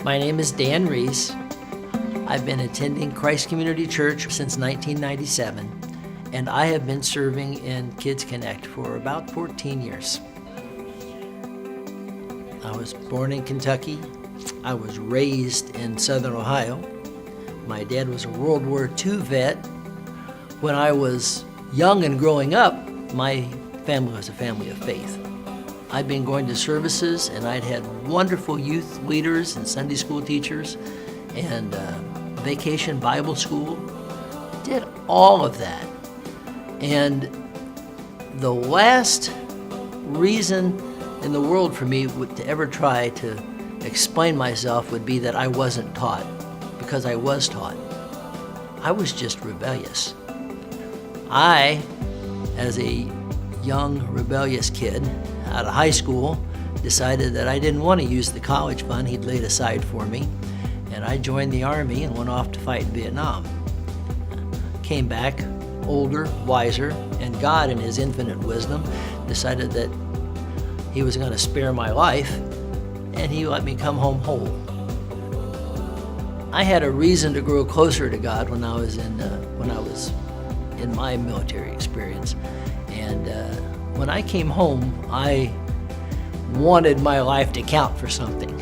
My name is Dan Reese. I've been attending Christ Community Church since 1997, and I have been serving in Kids Connect for about 14 years. I was born in Kentucky. I was raised in Southern Ohio. My dad was a World War II vet. When I was young and growing up, my family was a family of faith. I'd been going to services, and I'd had wonderful youth leaders and Sunday school teachers and vacation Bible school. Did all of that. And the last reason in the world for me to ever try to explain myself would be that I wasn't taught, because I was taught. I was just rebellious. I, as a young rebellious kid out of high school, decided that I didn't want to use the college fund he'd laid aside for me, and I joined the Army and went off to fight in Vietnam. Came back older, wiser, and God in His infinite wisdom decided that He was going to spare my life, and He let me come home whole. I had a reason to grow closer to God when I was in my military experience, and when I came home, I wanted my life to count for something.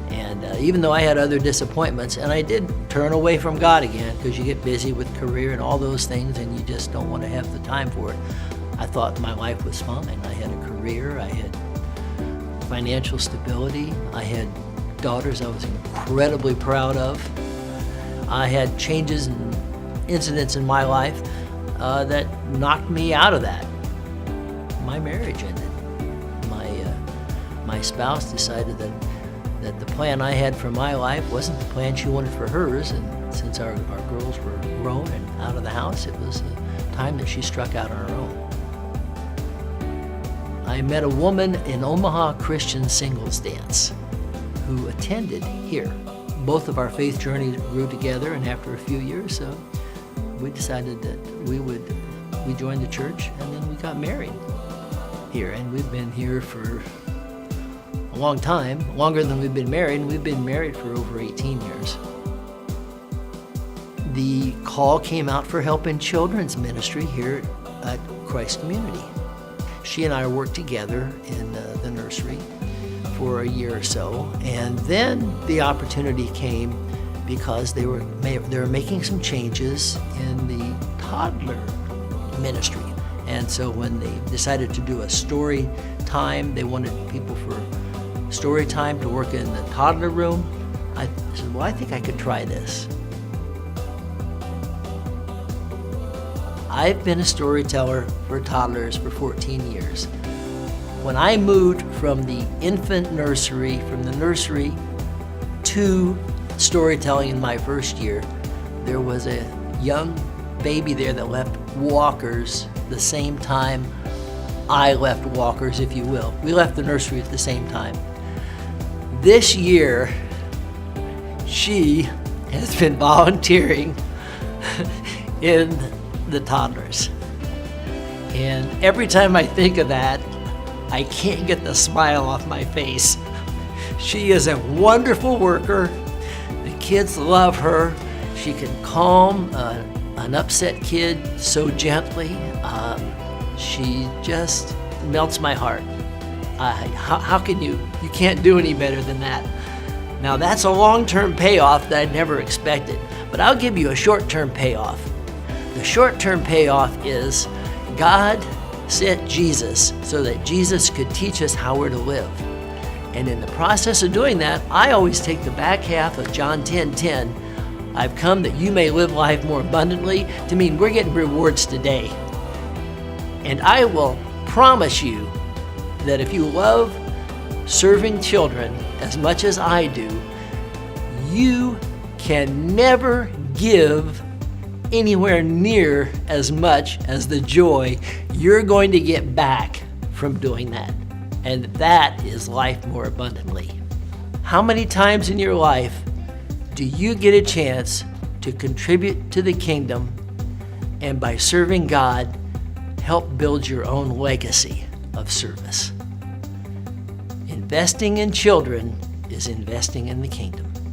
And even though I had other disappointments, and I did turn away from God again, because you get busy with career and all those things, and you just don't want to have the time for it, I thought my life was fine. I had a career, I had financial stability, I had daughters I was incredibly proud of. I had changes and incidents in my life that knocked me out of that. My marriage ended. My spouse decided that the plan I had for my life wasn't the plan she wanted for hers, and since our girls were grown and out of the house, it was a time that she struck out on her own. I met a woman in Omaha Christian singles dance who attended here. Both of our faith journeys grew together, and after a few years, we decided that we joined the church, and then we got married here. And we've been here for a long time, longer than we've been married, and we've been married for over 18 years. The call came out for help in children's ministry here at Christ Community. She and I worked together in the nursery for a year or so, and then the opportunity came because they were making some changes in the toddler ministry. And so when they decided to do a story time, they wanted people for story time to work in the toddler room. I said, well, I think I could try this. I've been a storyteller for toddlers for 14 years. When I moved from the infant nursery, from the nursery to storytelling in my first year, there was a young baby there that left walkers the same time I left walkers, if you will. We left the nursery at the same time. This year, she has been volunteering in the toddlers. And every time I think of that, I can't get the smile off my face. She is a wonderful worker. The kids love her. She can calm an upset kid so gently. She just melts my heart. How can you can't do any better than that. Now that's a long-term payoff that I never expected, but I'll give you a short-term payoff. The short-term payoff is God sent Jesus so that Jesus could teach us how we're to live. And in the process of doing that, I always take the back half of John 10:10, I've come that you may live life more abundantly, to mean we're getting rewards today. And I will promise you that if you love serving children as much as I do, you can never give anywhere near as much as the joy you're going to get back from doing that. And that is life more abundantly. How many times in your life do you get a chance to contribute to the kingdom and by serving God, help build your own legacy of service? Investing in children is investing in the kingdom.